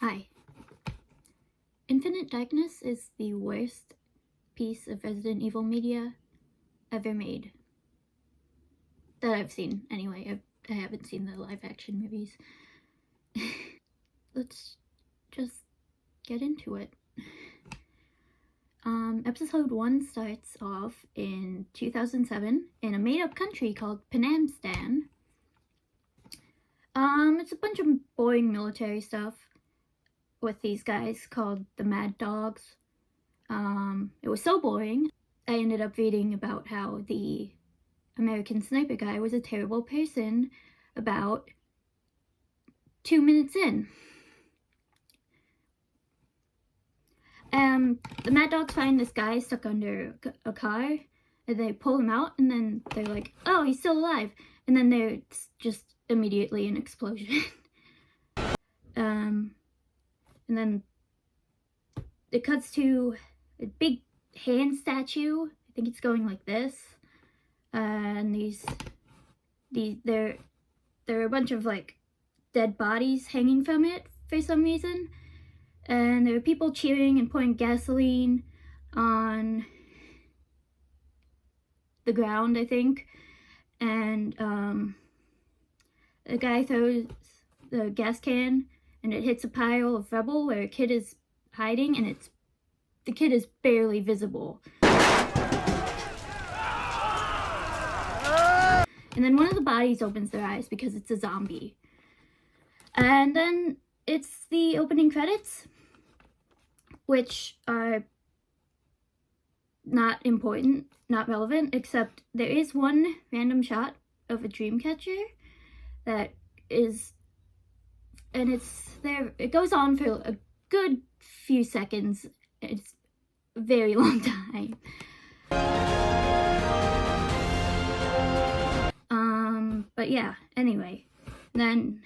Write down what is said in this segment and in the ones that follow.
Hi. Infinite Darkness is the worst piece of Resident Evil media ever made. That I've seen, anyway. I haven't seen the live-action movies. Let's just get into it. Episode 1 starts off in 2007 in a made-up country called Panamstan. It's a bunch of boring military stuff with these guys called the Mad Dogs. It was so boring, I ended up reading about how the American sniper guy was a terrible person about 2 minutes in. The Mad Dogs find this guy stuck under a car, and they pull him out, and then they're like, oh, he's still alive, and then there's just immediately an explosion. And then it cuts to a big hand statue. I think it's going like this, and there are a bunch of like dead bodies hanging from it for some reason, and there are people cheering and pouring gasoline on the ground, I think, and a guy throws the gas can and it hits a pile of rubble where a kid is hiding, and the kid is barely visible. And then one of the bodies opens their eyes because it's a zombie. And then it's the opening credits, which are not important, not relevant, except there is one random shot of a dream catcher that is, and it's there, it goes on for a good few seconds. It's a very long time. But yeah, anyway, then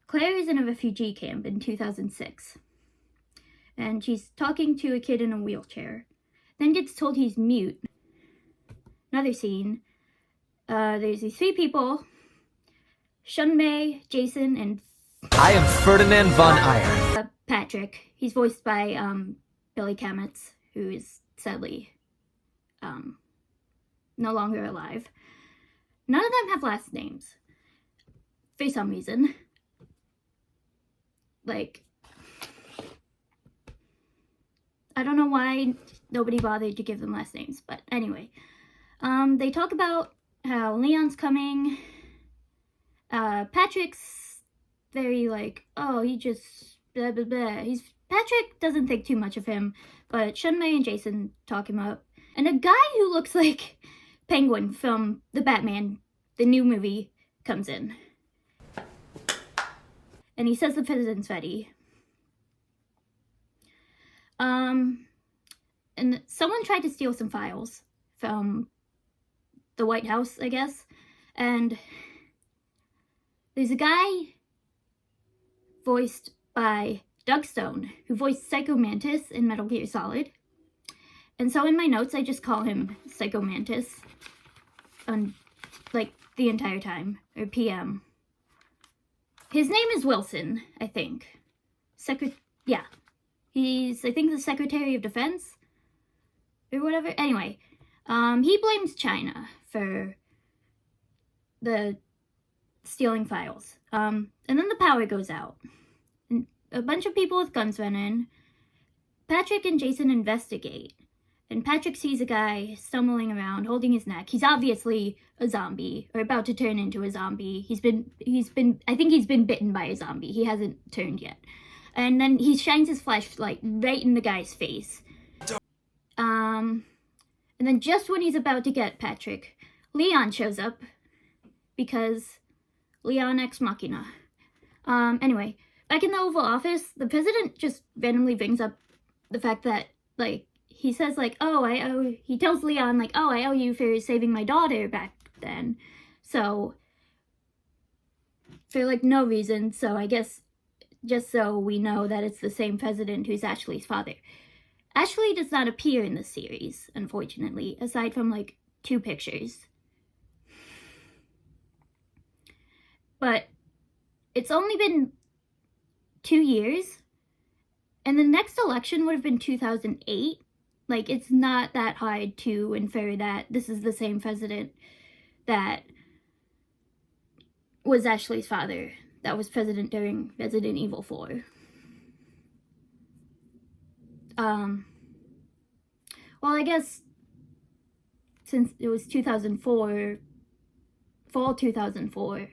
Claire is in a refugee camp in 2006, and she's talking to a kid in a wheelchair, then gets told he's mute. Another scene, there's these 3 people, Shunmei, Jason, and I am Ferdinand von Ayer. Patrick. He's voiced by Billy Kametz, who is sadly no longer alive. None of them have last names for some reason. Like, I don't know why nobody bothered to give them last names, but anyway. They talk about how Leon's coming. Patrick's very like, oh, he just blah blah blah. Patrick doesn't think too much of him, but Shunmei and Jason talk him up. And a guy who looks like Penguin from the Batman, the new movie, comes in. And he says the president's ready. And someone tried to steal some files from the White House, I guess. And there's a guy voiced by Doug Stone, who voiced Psycho Mantis in Metal Gear Solid. And so in my notes, I just call him Psycho Mantis, like, the entire time, or PM. His name is Wilson, I think. Yeah. He's, I think, the Secretary of Defense, or whatever. Anyway, he blames China for the stealing files. And then the power goes out. And a bunch of people with guns run in. Patrick and Jason investigate. And Patrick sees a guy stumbling around, holding his neck. He's obviously a zombie, or about to turn into a zombie. I think he's been bitten by a zombie. He hasn't turned yet. And then he shines his flashlight right in the guy's face. And then just when he's about to get Patrick, Leon shows up, because Leon Ex Machina. Anyway, back in the Oval Office, the president just randomly brings up the fact that, like, he says, like, he tells Leon, like, oh, I owe you for saving my daughter back then. So, for, like, no reason. So I guess just so we know that it's the same president who's Ashley's father. Ashley does not appear in the series, unfortunately, aside from, like, 2 pictures. But it's only been 2 years. And the next election would have been 2008. Like, it's not that hard to infer that this is the same president that was Ashley's father, that was president during Resident Evil 4. Well, I guess since it was 2004, fall 2004,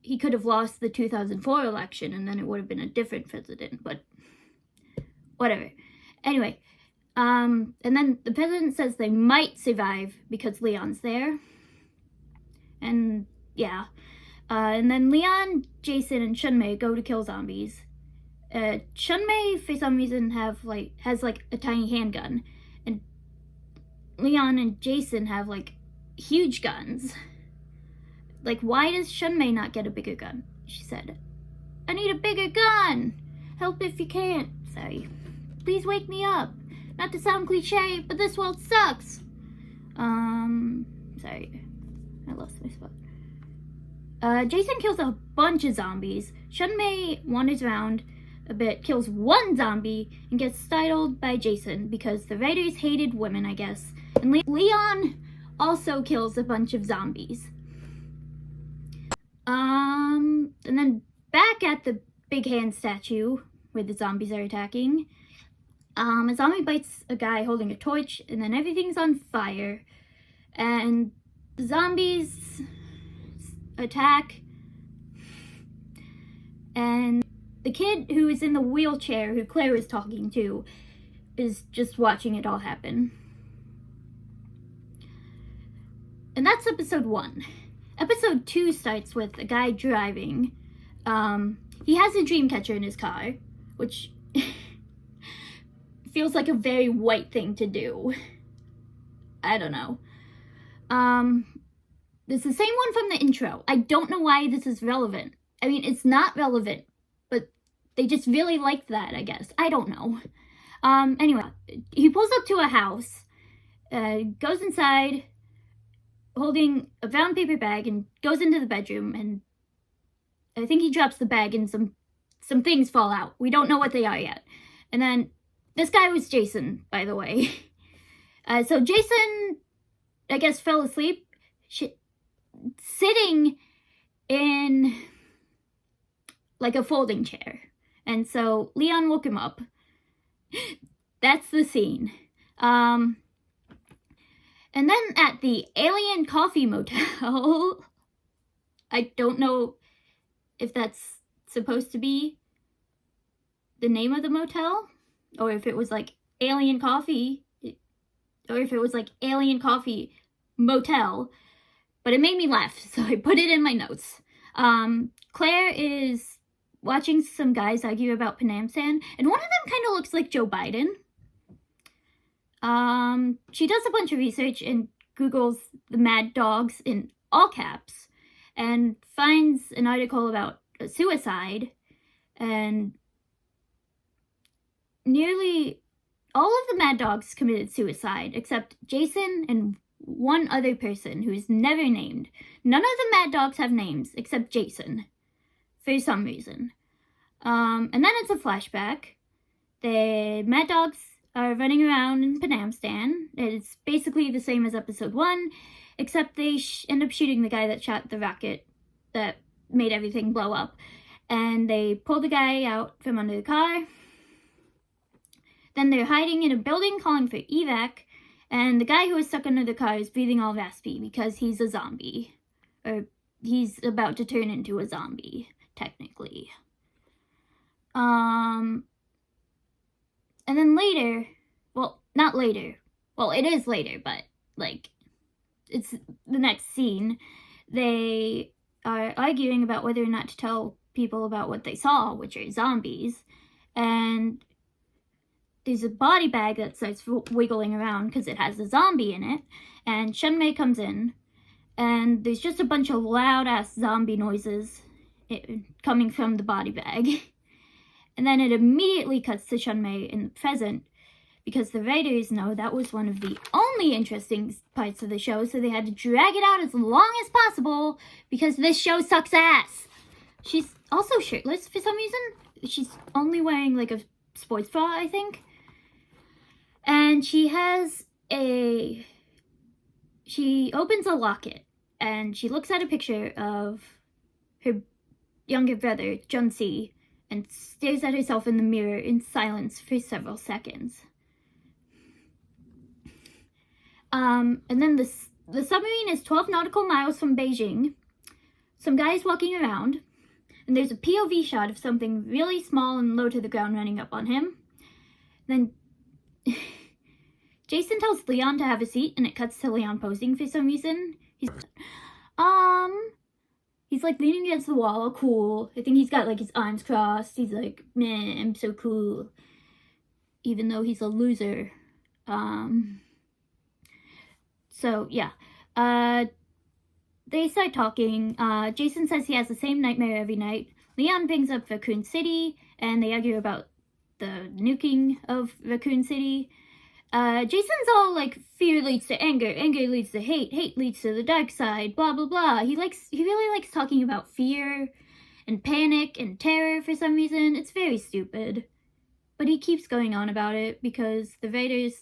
he could have lost the 2004 election and then it would have been a different president, but whatever. Anyway, and then the president says they might survive because Leon's there. And yeah. And then Leon, Jason, and Chun-Mei go to kill zombies. Chun-Mei, for some reason, has a tiny handgun. And Leon and Jason have, huge guns. Like, why does Chun-Mei not get a bigger gun? She said, I need a bigger gun! Help if you can't. Sorry. Please wake me up. Not to sound cliche, but this world sucks. Sorry. I lost my spot. Jason kills a bunch of zombies. Chun-Mei wanders around a bit, kills one zombie, and gets startled by Jason because the writers hated women, I guess. And Leon also kills a bunch of zombies. And then back at the big hand statue where the zombies are attacking, a zombie bites a guy holding a torch, and then everything's on fire. And the zombies attack, and the kid who is in the wheelchair, who Claire is talking to, is just watching it all happen. And that's episode 1. Episode 2 starts with a guy driving. He has a dream catcher in his car, which feels like a very white thing to do. I don't know. It's the same one from the intro. I don't know why this is relevant. I mean, it's not relevant, but they just really liked that, I guess. I don't know. Anyway, he pulls up to a house, goes inside, holding a brown paper bag, and goes into the bedroom, and I think he drops the bag and some things fall out. We don't know what they are yet. And then, this guy was Jason, by the way. So Jason, I guess, fell asleep, sitting in, a folding chair. And so Leon woke him up. That's the scene. And then at the Alien Coffee Motel, I don't know if that's supposed to be the name of the motel, or if it was Alien Coffee, or if it was Alien Coffee Motel, but it made me laugh, so I put it in my notes. Claire is watching some guys argue about Panam San, and one of them kind of looks like Joe Biden. She does a bunch of research and Googles the Mad Dogs in all caps, and finds an article about a suicide, and nearly all of the Mad Dogs committed suicide, except Jason and one other person who's never named. None of the Mad Dogs have names, except Jason, for some reason. And then it's a flashback. The Mad Dogs are running around in Panamstan. It's basically the same as episode 1, except they end up shooting the guy that shot the rocket that made everything blow up. And they pull the guy out from under the car. Then they're hiding in a building calling for evac, and the guy who is stuck under the car is breathing all raspy because he's a zombie. Or he's about to turn into a zombie, technically. And then later, well, not later. Well, it is later, but, it's the next scene. They are arguing about whether or not to tell people about what they saw, which are zombies. And there's a body bag that starts wiggling around because it has a zombie in it. And Chun-Mei comes in, and there's just a bunch of loud-ass zombie noises coming from the body bag. And then it immediately cuts to Chun-Mei in the present, because the writers know that was one of the only interesting parts of the show, so they had to drag it out as long as possible, because this show sucks ass. She's also shirtless for some reason. She's only wearing like a sports bra, I think. And she opens a locket and she looks at a picture of her younger brother, Junsi, and stares at herself in the mirror in silence for several seconds. And then the submarine is 12 nautical miles from Beijing. Some guys walking around, and there's a POV shot of something really small and low to the ground running up on him. Then Jason tells Leon to have a seat, and it cuts to Leon posing for some reason. He's like leaning against the wall, cool. I think he's got like his arms crossed. He's like, man, I'm so cool. Even though he's a loser. So yeah. They start talking. Jason says he has the same nightmare every night. Leon brings up Raccoon City, and they argue about the nuking of Raccoon City. Jason's all like, fear leads to anger, anger leads to hate, hate leads to the dark side, blah blah blah. He really likes talking about fear and panic and terror for some reason. It's very stupid. But he keeps going on about it because the writers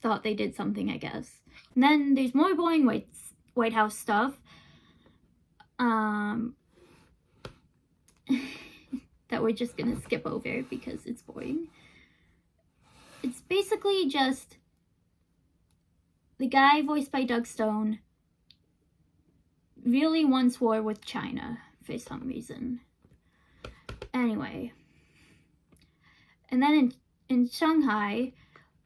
thought they did something, I guess. And then there's more boring White House stuff. That we're just gonna skip over because it's boring. It's basically just the guy voiced by Doug Stone really wants war with China for some reason. Anyway. And then in Shanghai,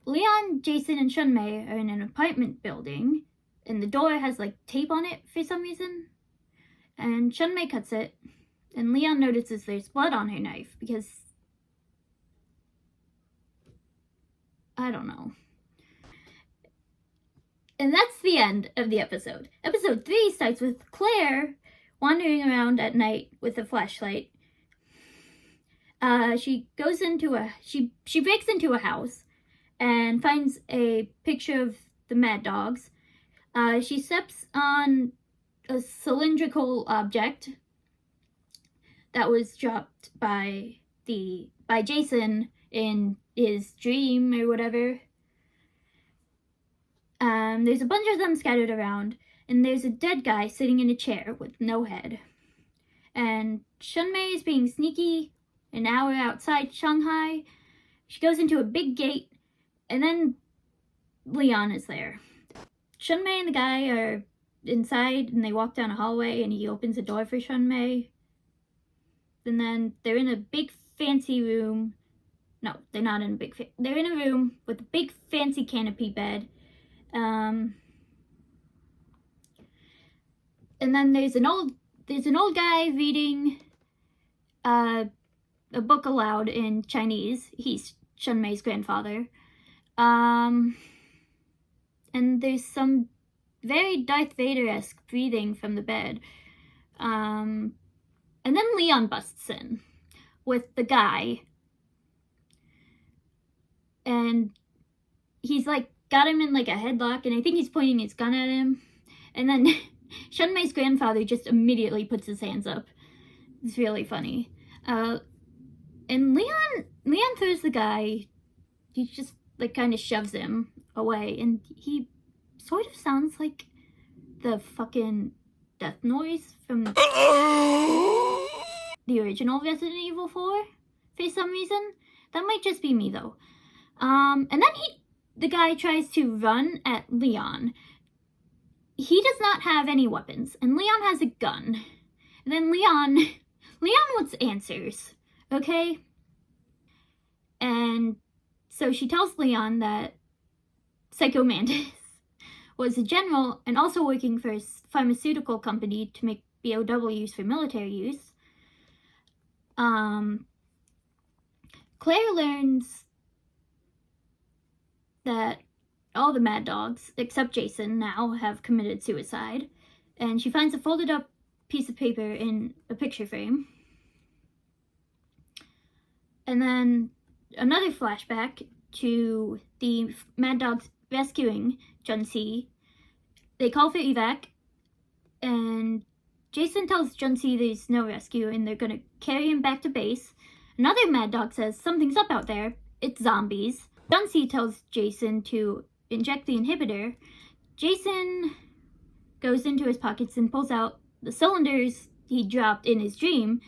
Leon, Jason, and Shunmei are in an apartment building, and the door has like tape on it for some reason. And Shunmei cuts it, and Leon notices there's blood on her knife because I don't know. And that's the end of the episode. Episode 3 starts with Claire wandering around at night with a flashlight. She breaks into a house and finds a picture of the Mad Dogs. She steps on a cylindrical object that was dropped by Jason in his dream or whatever. There's a bunch of them scattered around, and there's a dead guy sitting in a chair with no head. And Shunmei is being sneaky. An hour outside Shanghai, she goes into a big gate, and then Leon is there. Shunmei and the guy are inside, and they walk down a hallway, and he opens a door for Shunmei. And then they're in a big fancy room. No, they're not in a big they're in a room with a big fancy canopy bed. And then there's an old guy reading a book aloud in Chinese. He's Shunmei's grandfather. And there's some very Darth Vader-esque breathing from the bed. And then Leon busts in with the guy. And he's like got him in like a headlock, and I think he's pointing his gun at him. And then Shunmei's grandfather just immediately puts his hands up. It's really funny. And Leon throws the guy. He just like kind of shoves him away, and he sort of sounds like the fucking death noise from the original Resident Evil 4 for some reason. That might just be me though. And then the guy tries to run at Leon. He does not have any weapons, and Leon has a gun. And then Leon wants answers, okay? And so she tells Leon that Psycho Mantis was a general and also working for a pharmaceutical company to make BOWs for military use. Claire learns that all the Mad Dogs, except Jason, now have committed suicide. And she finds a folded up piece of paper in a picture frame. And then another flashback to the Mad Dogs rescuing Junsi. They call for evac, and Jason tells Junsi there's no rescue and they're gonna carry him back to base. Another Mad Dog says something's up out there. It's zombies. Junsi tells Jason to inject the inhibitor. Jason goes into his pockets and pulls out the cylinders he dropped in his dream.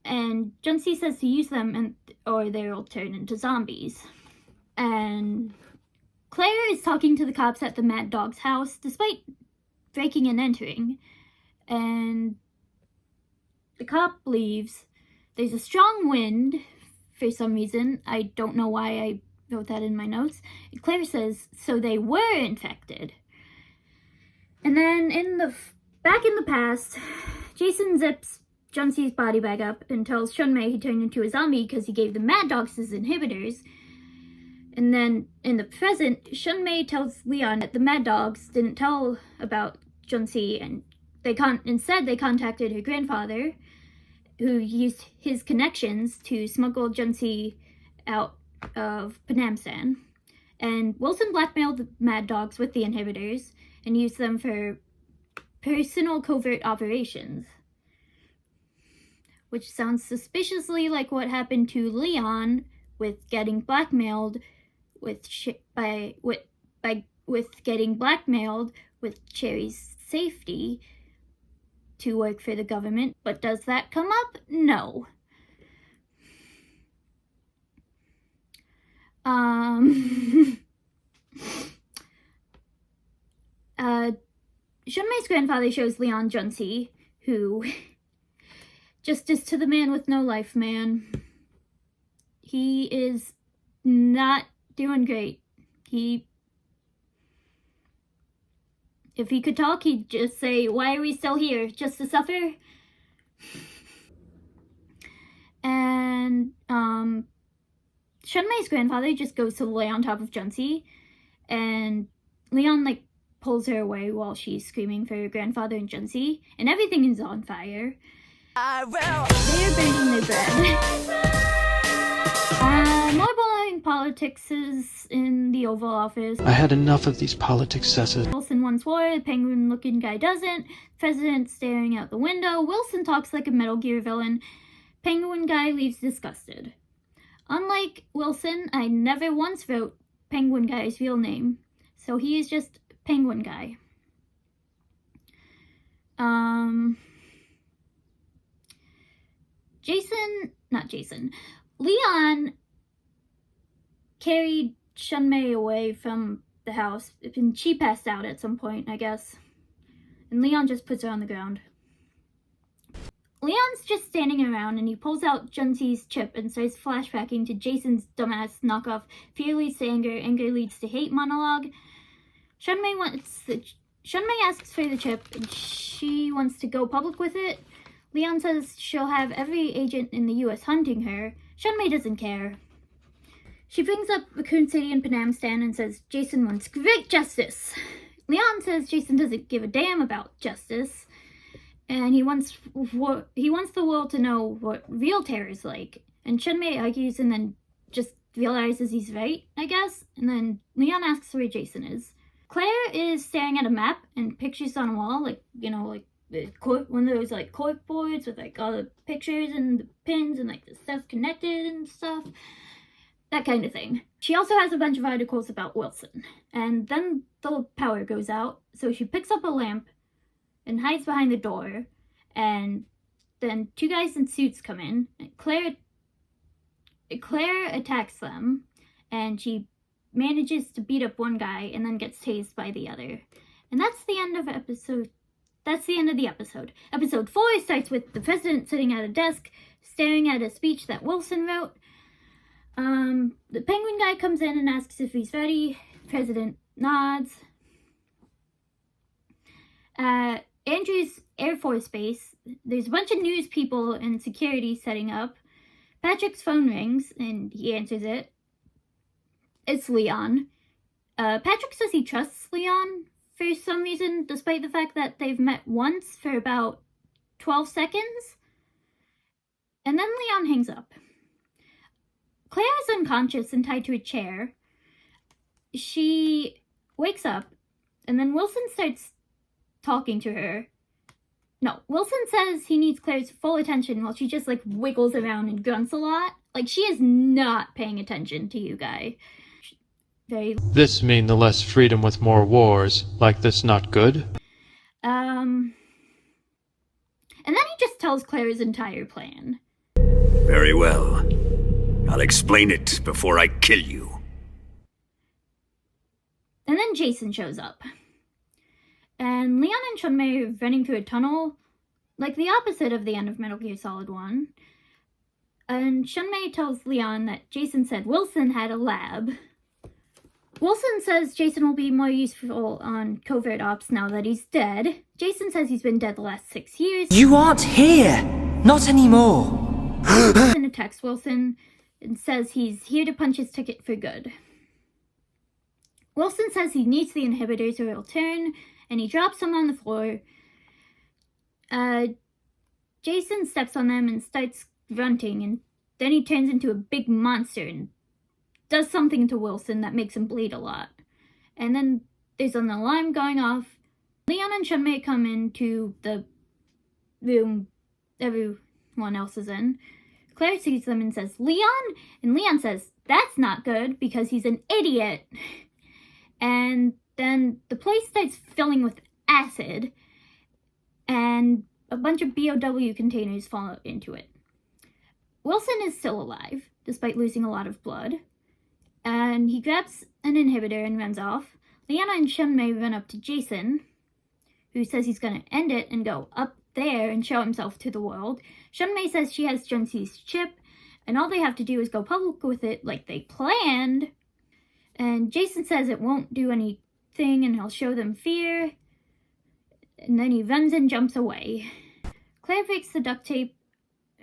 And Junsi says to use them or they'll turn into zombies. And Claire is talking to the cops at the Mad Dog's house despite breaking and entering. And the cop leaves. There's a strong wind for some reason. I don't know why I wrote that in my notes. Claire says, so they were infected. And then back in the past, Jason zips Junsi's body bag up and tells Shunmei he turned into a zombie because he gave the Mad Dogs his inhibitors. And then in the present, Shunmei tells Leon that the Mad Dogs didn't tell about Junsi, and instead they contacted her grandfather, who used his connections to smuggle Junsi out of Panamstan. And Wilson blackmailed the Mad Dogs with the inhibitors and used them for personal covert operations, which sounds suspiciously like what happened to Leon with getting blackmailed with Cherry's safety to work for the government. But does that come up? No. Shunmei's grandfather shows Leon Junsi, who justice to the man with no life, man. He is not doing great. If he could talk, he'd just say, why are we still here? Just to suffer? And, Shunmei's grandfather just goes to lay on top of Junsi, and Leon, pulls her away while she's screaming for her grandfather and Junsi, and everything is on fire. They're burning their bread. More boring politics is in the Oval Office. I had enough of these politics cesses. Wilson wants war, the penguin-looking guy doesn't. President staring out the window. Wilson talks like a Metal Gear villain. Penguin guy leaves disgusted. Unlike Wilson, I never once wrote Penguin guy's real name, so he is just Penguin guy. Leon carried Shunmei away from the house, and she passed out at some point, I guess. And Leon just puts her on the ground. Leon's just standing around, and he pulls out Junsi's chip and starts flashbacking to Jason's dumbass knockoff Fear leads to anger, anger leads to hate monologue. Shunmei asks for the chip, and she wants to go public with it. Leon says she'll have every agent in the U.S. hunting her. Shunmei doesn't care. She brings up Raccoon City and Panamstan and says Jason wants great justice. Leon says Jason doesn't give a damn about justice, and he wants the world to know what real terror is like. And Shunmei argues and then just realizes he's right, I guess. And then Leon asks where Jason is. Claire is staring at a map and pictures on a wall, one of those cork boards with all the pictures and the pins and the stuff connected and stuff. That kind of thing. She also has a bunch of articles about Wilson. And then the power goes out, so she picks up a lamp and hides behind the door. And then two guys in suits come in. Claire attacks them, and she manages to beat up one guy and then gets tased by the other. And that's the end of the episode. Episode 4 starts with the president sitting at a desk, staring at a speech that Wilson wrote. The penguin guy comes in and asks if he's ready. President nods. Andrews Air Force Base. There's a bunch of news people and security setting up. Patrick's phone rings and he answers it. It's Leon. Patrick says he trusts Leon for some reason, despite the fact that they've met once for about 12 seconds. And then Leon hangs up. Claire is unconscious and tied to a chair. She wakes up, and then Wilson starts talking to her. No, Wilson says he needs Claire's full attention while she just, like, wiggles around and grunts a lot. Like, she is not paying attention to you, guy. Very... This mean the less freedom with more wars. Like this not good? And then he just tells Claire his entire plan. Very well. I'll explain it before I kill you. And then Jason shows up. And Leon and Chun-Mei are running through a tunnel, like the opposite of the end of Metal Gear Solid 1. And Chun-Mei tells Leon that Jason said Wilson had a lab. Wilson says Jason will be more useful on covert ops now that he's dead. Jason says he's been dead the last 6 years. You aren't here! Not anymore! Jason attacks Wilson and says he's here to punch his ticket for good. Wilson says he needs the inhibitors or he'll turn, and he drops them on the floor. Jason steps on them and starts grunting, and then he turns into a big monster and does something to Wilson that makes him bleed a lot. And then there's an alarm going off. Leon and Chun-Mei come into the room everyone else is in. Claire sees them and says, Leon? And Leon says, that's not good because he's an idiot. And then the place starts filling with acid, and a bunch of BOW containers fall into it. Wilson is still alive, despite losing a lot of blood. And he grabs an inhibitor and runs off. Leon and Chun-Mei run up to Jason, who says he's going to end it and go up there and show himself to the world. Chun-Mei says she has Junxi's chip, and all they have to do is go public with it like they planned. And Jason says it won't do anything and he'll show them fear. And then he runs and jumps away. Claire breaks the duct tape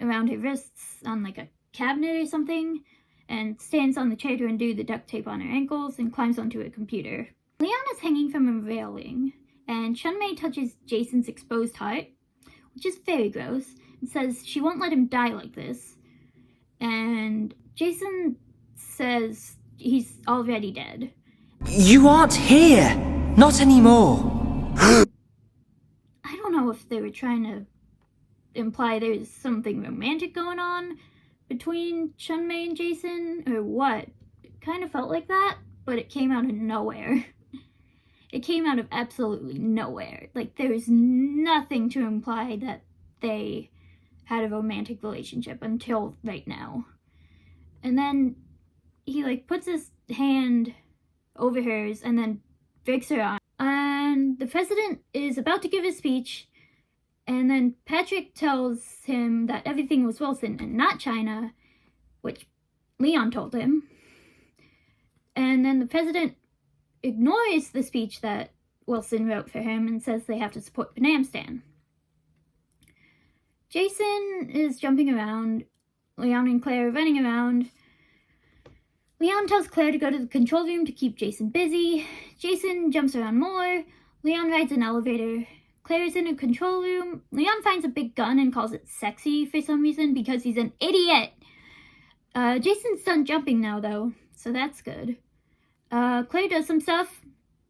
around her wrists on like a cabinet or something, and stands on the chair to undo the duct tape on her ankles and climbs onto a computer. Leon is hanging from a railing, and Chun-Mei touches Jason's exposed heart, which is very gross, and says she won't let him die like this. And Jason says he's already dead. You aren't here! Not anymore! I don't know if they were trying to imply there's something romantic going on between Chun-Mei and Jason, or what. It kind of felt like that, but it came out of nowhere. It came out of absolutely nowhere. Like, there was nothing to imply that they had a romantic relationship until right now. And then he, like, puts his hand over hers and then breaks her arm. And the president is about to give his speech, and then Patrick tells him that everything was Wilson and not China, which Leon told him. And then the president ignores the speech that Wilson wrote for him and says they have to support Panam Stan. Jason is jumping around. Leon and Claire are running around. Leon tells Claire to go to the control room to keep Jason busy. Jason jumps around more. Leon rides an elevator. Claire's in a control room. Leon finds a big gun and calls it sexy for some reason because he's an idiot. Jason's done jumping now, though, so that's good. Claire does some stuff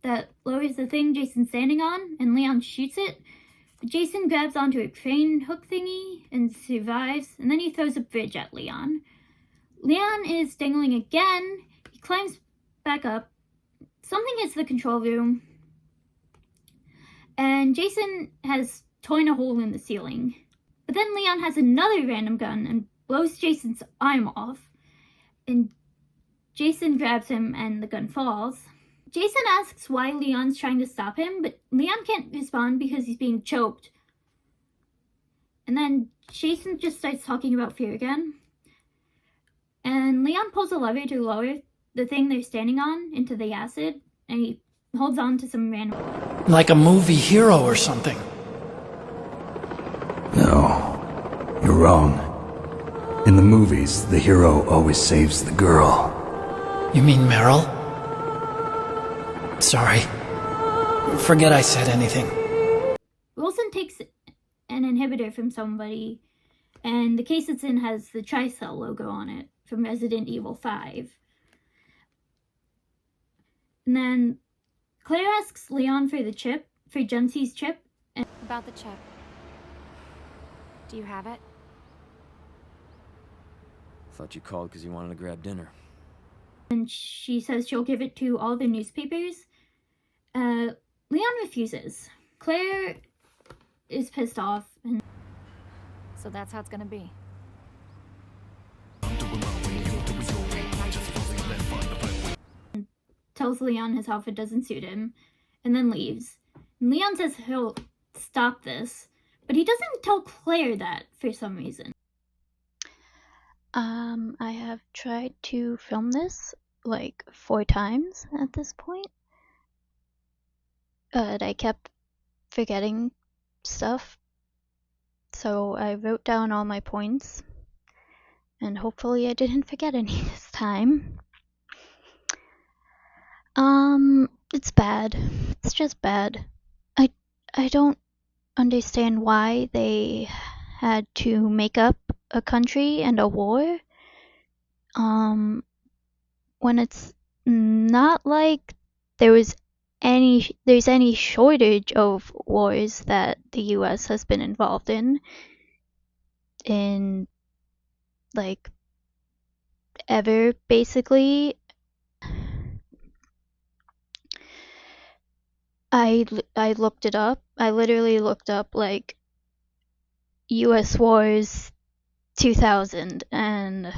that lowers the thing Jason's standing on, and Leon shoots it. Jason grabs onto a crane hook thingy and survives, and then he throws a bridge at Leon. Leon is dangling again. He climbs back up. Something hits the control room. And Jason has torn a hole in the ceiling. But then Leon has another random gun and blows Jason's arm off. And Jason grabs him and the gun falls. Jason asks why Leon's trying to stop him, but Leon can't respond because he's being choked. And then Jason just starts talking about fear again. And Leon pulls a lever to lower the thing they're standing on into the acid, and he holds on to some random... Like a movie hero or something. No, you're wrong. In the movies, the hero always saves the girl. You mean Meryl? Sorry. Forget I said anything. Wilson takes an inhibitor from somebody, and the case it's in has the Tricell logo on it from Resident Evil 5. And then Claire asks Leon for the chip, for Junxi's chip. About the chip. Do you have it? Thought you called because you wanted to grab dinner. And she says she'll give it to all the newspapers. Leon refuses. Claire is pissed off and So that's how it's gonna be. tells Leon his outfit doesn't suit him, and then leaves. And Leon says he'll stop this, but he doesn't tell Claire that for some reason. I have tried to film this like 4 times at this point. But I kept forgetting stuff. So I wrote down all my points. And hopefully I didn't forget any this time. It's bad. It's just bad. I don't understand why they had to make up a country and a war. When it's not like there's any shortage of wars that the US has been involved in like ever basically. I looked it up. I literally looked up like US wars 2000 and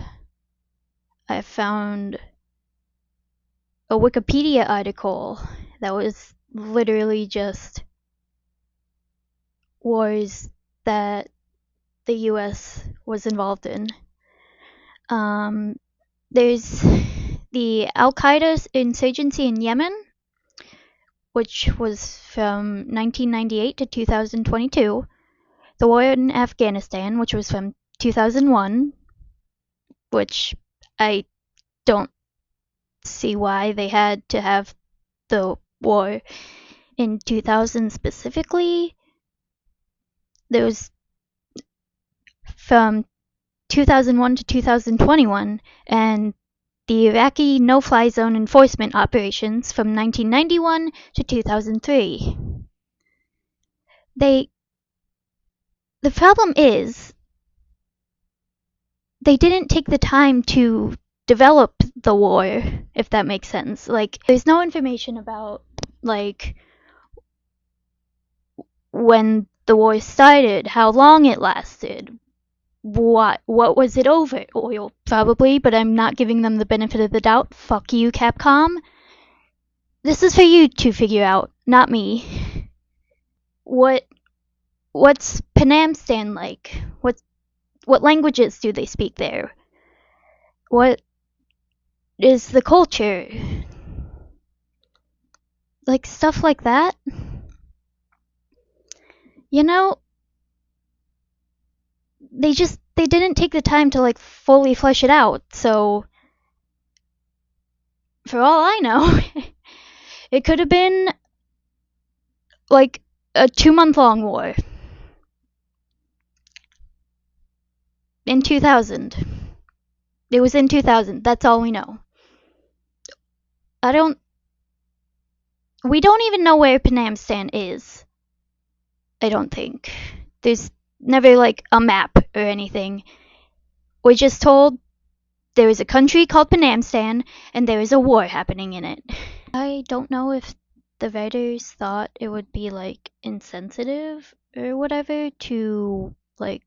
I found a Wikipedia article that was literally just wars that the US was involved in. There's the Al-Qaeda insurgency in Yemen, which was from 1998 to 2022. The war in Afghanistan, which was from 2001, which I don't see why they had to have the war in 2000 specifically. There was from 2001 to 2021, and the Iraqi no-fly zone enforcement operations from 1991 to 2003. The problem is, they didn't take the time to develop the war, if that makes sense. Like, there's no information about, like, when the war started, how long it lasted, what was it over? Oil, probably, but I'm not giving them the benefit of the doubt. Fuck you, Capcom. This is for you to figure out, not me. What's Panamstan like? What languages do they speak there? What is the culture? Like, stuff like that. You know, they didn't take the time to like fully flesh it out, so for all I know, it could have been like a 2-month-long war. In 2000. It was in 2000, that's all we know. We don't even know where Panamstan is. I don't think. There's never like a map or anything. We're just told there is a country called Panamstan and there is a war happening in it. I don't know if the writers thought it would be like insensitive or whatever to like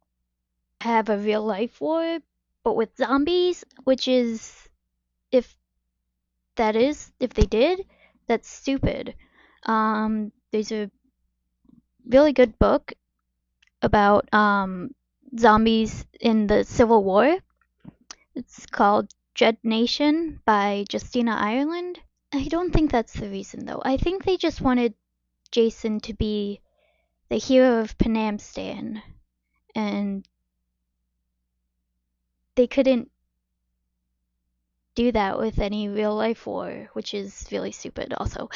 have a real life war, but with zombies, which is, if they did, that's stupid. There's a really good book about zombies in the Civil War. It's called Dread Nation by Justina Ireland. I don't think that's the reason though. I think they just wanted Jason to be the hero of Panamstan, and they couldn't do that with any real life war, which is really stupid also.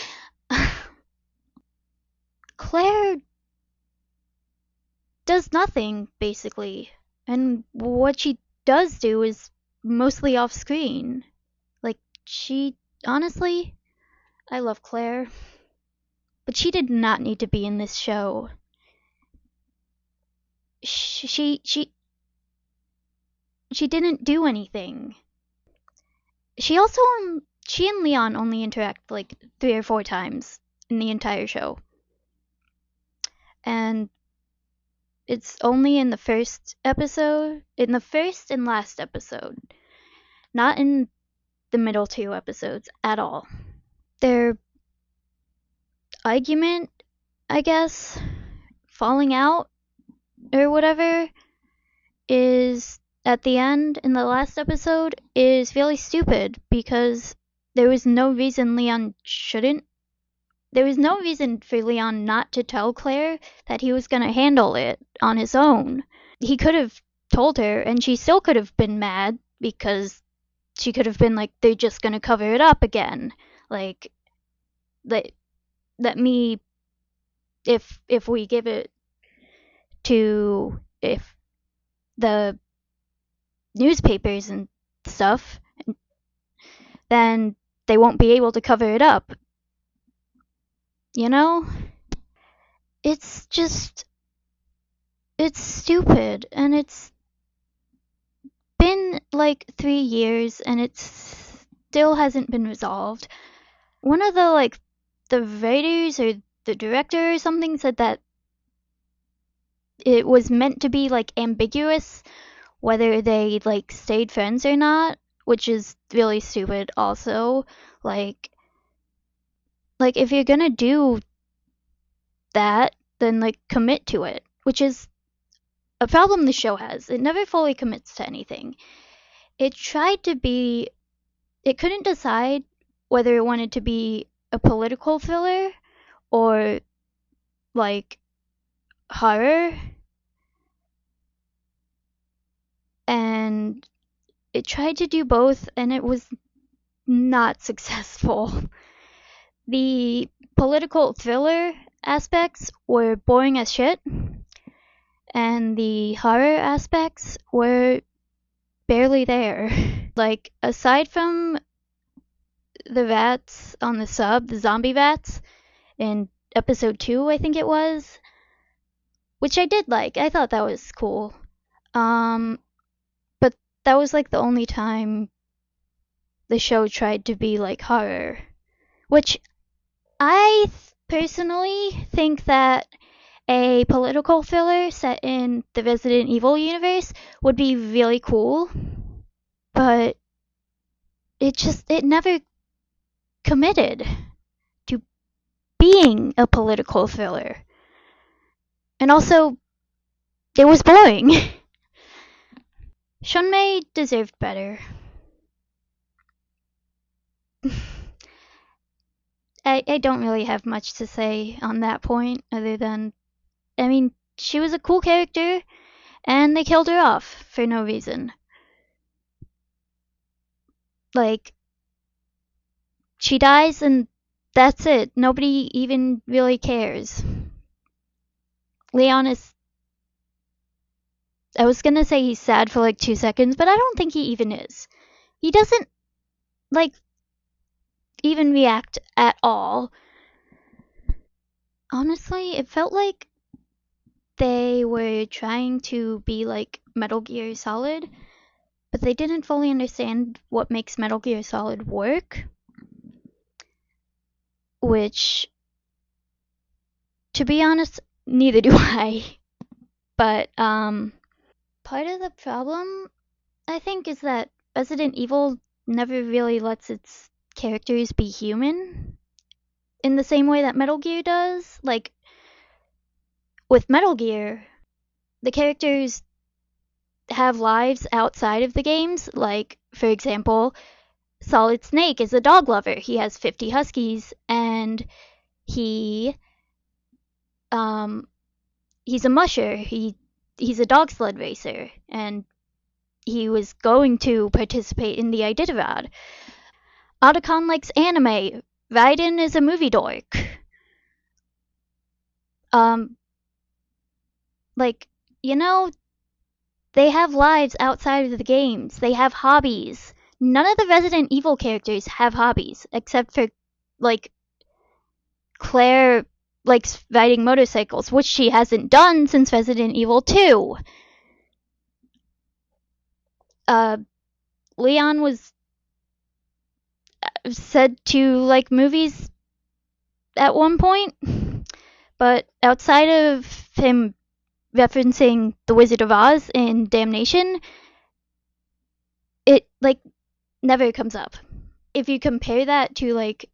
Claire does nothing, basically. And what she does do is mostly off screen. Like, honestly, I love Claire. But she did not need to be in this show. she didn't do anything. She and Leon only interact like 3 or 4 times in the entire show. And it's only in the first episode, in the first and last episode, not in the middle 2 episodes at all. Their argument, I guess, falling out or whatever, is at the end in the last episode is really stupid because there was no reason there was no reason for Leon not to tell Claire that he was going to handle it on his own. He could have told her, and she still could have been mad because she could have been like, they're just going to cover it up again. Like, let me, if we give it to, if the newspapers and stuff, then they won't be able to cover it up. You know? It's just, it's stupid, and it's been like 3 years and it still hasn't been resolved. One of the writers or the director or something said that it was meant to be like ambiguous whether they like stayed friends or not, which is really stupid also. Like if you're gonna do that, then like commit to it, which is a problem the show has. It never fully commits to anything. It couldn't decide whether it wanted to be a political thriller or like horror. And it tried to do both, and it was not successful. The political thriller aspects were boring as shit, and the horror aspects were barely there. Like, aside from the rats on the sub, the zombie rats, in episode 2, I think it was, which I did like. I thought that was cool. But that was like the only time the show tried to be like horror, which I personally think that a political thriller set in the Resident Evil universe would be really cool, but it never committed to being a political thriller. And also, it was boring. Shunmei deserved better. I don't really have much to say on that point, other than, I mean, she was a cool character, and they killed her off for no reason. Like, she dies and that's it. Nobody even really cares. Leon is, I was gonna say he's sad for like 2 seconds, but I don't think he even is. He doesn't, like, even react at all. Honestly, it felt like they were trying to be like Metal Gear Solid, but they didn't fully understand what makes Metal Gear Solid work. Which, to be honest, neither do I. But, part of the problem, I think, is that Resident Evil never really lets its characters be human in the same way that Metal Gear does. Like, with Metal Gear, the characters have lives outside of the games. Like, for example, Solid Snake is a dog lover. He has 50 huskies, and he's a musher. He's a dog sled racer, and he was going to participate in the Iditarod. Otacon likes anime. Raiden is a movie dork. Like, you know, they have lives outside of the games. They have hobbies. None of the Resident Evil characters have hobbies, except for, like, Claire likes riding motorcycles, which she hasn't done since Resident Evil 2. Leon was said to like movies at one point, but outside of him referencing The Wizard of Oz and Damnation, it like never comes up. If you compare that to like,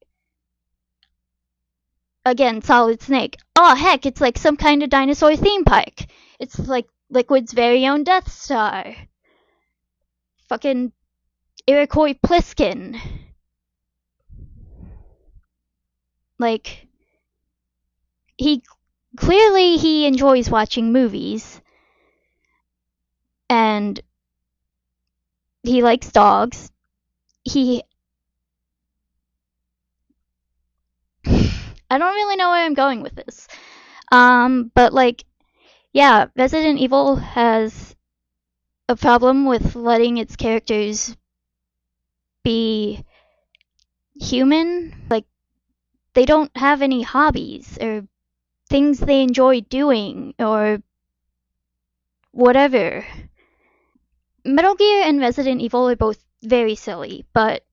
again, Solid Snake, oh heck, it's like some kind of dinosaur theme park. It's like Liquid's very own Death Star. Fucking Iroquois Pliskin. Like, he clearly enjoys watching movies, and he likes dogs. I don't really know where I'm going with this. But like, yeah, Resident Evil has a problem with letting its characters be human. Like, they don't have any hobbies or things they enjoy doing or whatever. Metal Gear and Resident Evil are both very silly, but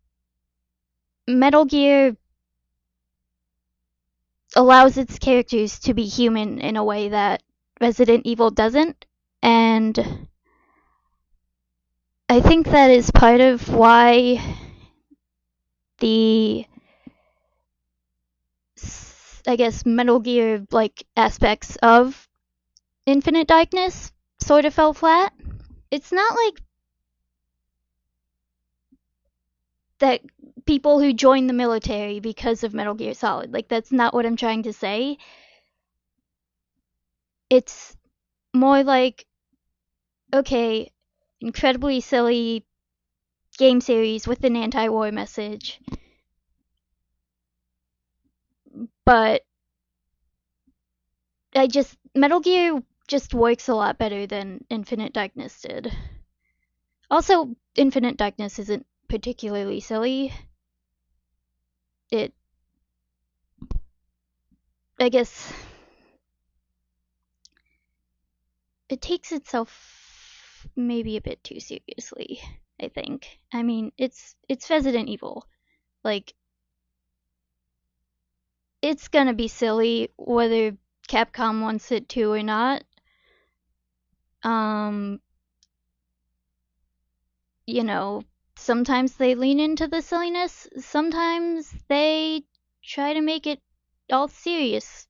Metal Gear allows its characters to be human in a way that Resident Evil doesn't, and I think that is part of why the, I guess, Metal Gear like aspects of Infinite Darkness sort of fell flat. It's not like that people who join the military because of Metal Gear Solid, like, that's not what I'm trying to say. It's more like, okay, incredibly silly game series with an anti-war message, but Metal Gear just works a lot better than Infinite Darkness did. Also, Infinite Darkness isn't particularly silly. I guess it takes itself maybe a bit too seriously, I think. I mean, it's Resident Evil. Like, it's gonna be silly whether Capcom wants it to or not. You know, sometimes they lean into the silliness, sometimes they try to make it all serious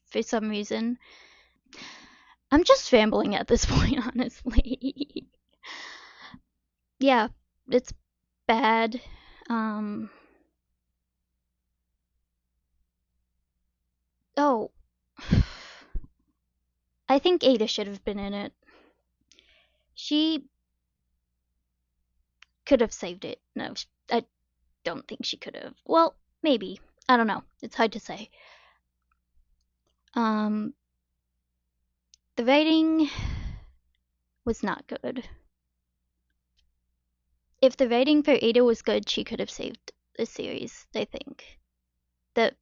for some reason. I'm just rambling at this point, honestly. Yeah, it's bad. Oh. I think Ada should have been in it. She could have saved it. No, I don't think she could have. Well, maybe. I don't know. It's hard to say. The writing was not good. If the writing for Ada was good, she could have saved the series, I think. The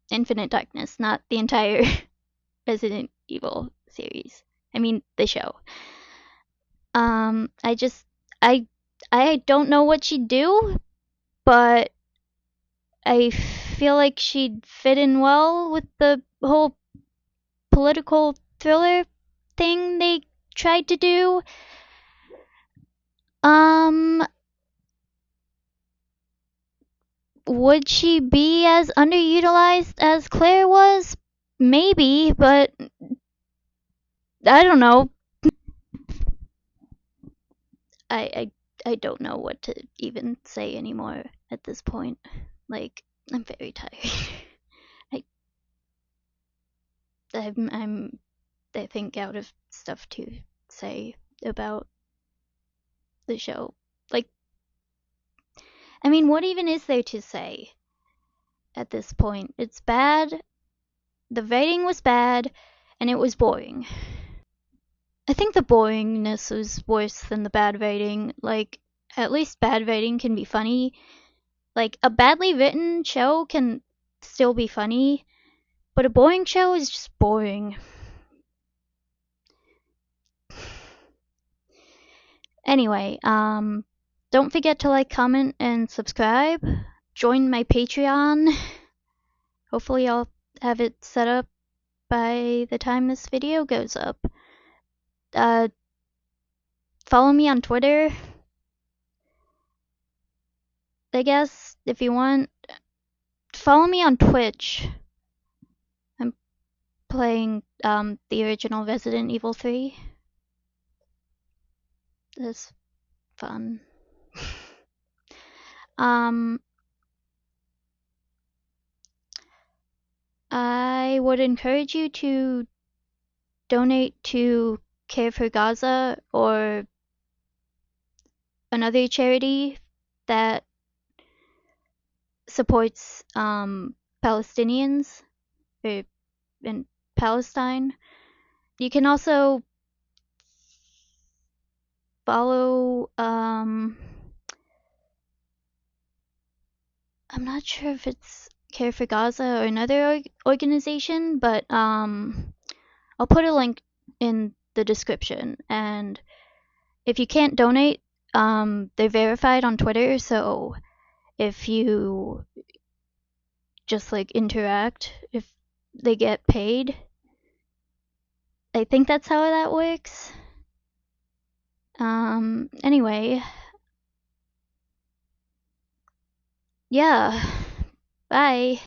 Infinite Darkness, not the entire Resident Evil series. I mean, the show. I don't know what she'd do, but I feel like she'd fit in well with the whole political thriller thing they tried to do. Would she be as underutilized as Claire was? Maybe, but I don't know. I don't know what to even say anymore at this point. Like, I'm very tired. I'm I think out of stuff to say about the show. Like, I mean, what even is there to say at this point? It's bad. The writing was bad, and it was boring. I think the boringness was worse than the bad writing. Like, at least bad writing can be funny. Like, a badly written show can still be funny. But a boring show is just boring. Anyway, don't forget to like, comment, and subscribe. Join my Patreon. Hopefully I'll have it set up by the time this video goes up. Follow me on Twitter, I guess, if you want. Follow me on Twitch. I'm playing the original Resident Evil 3. That's fun. I would encourage you to donate to Care for Gaza or another charity that supports Palestinians in Palestine. You can also follow I'm not sure if it's Care for Gaza or another organization, but I'll put a link in the description. And if you can't donate, they're verified on Twitter, so if you just like interact, if they get paid, I think that's how that works. Anyway, yeah, bye.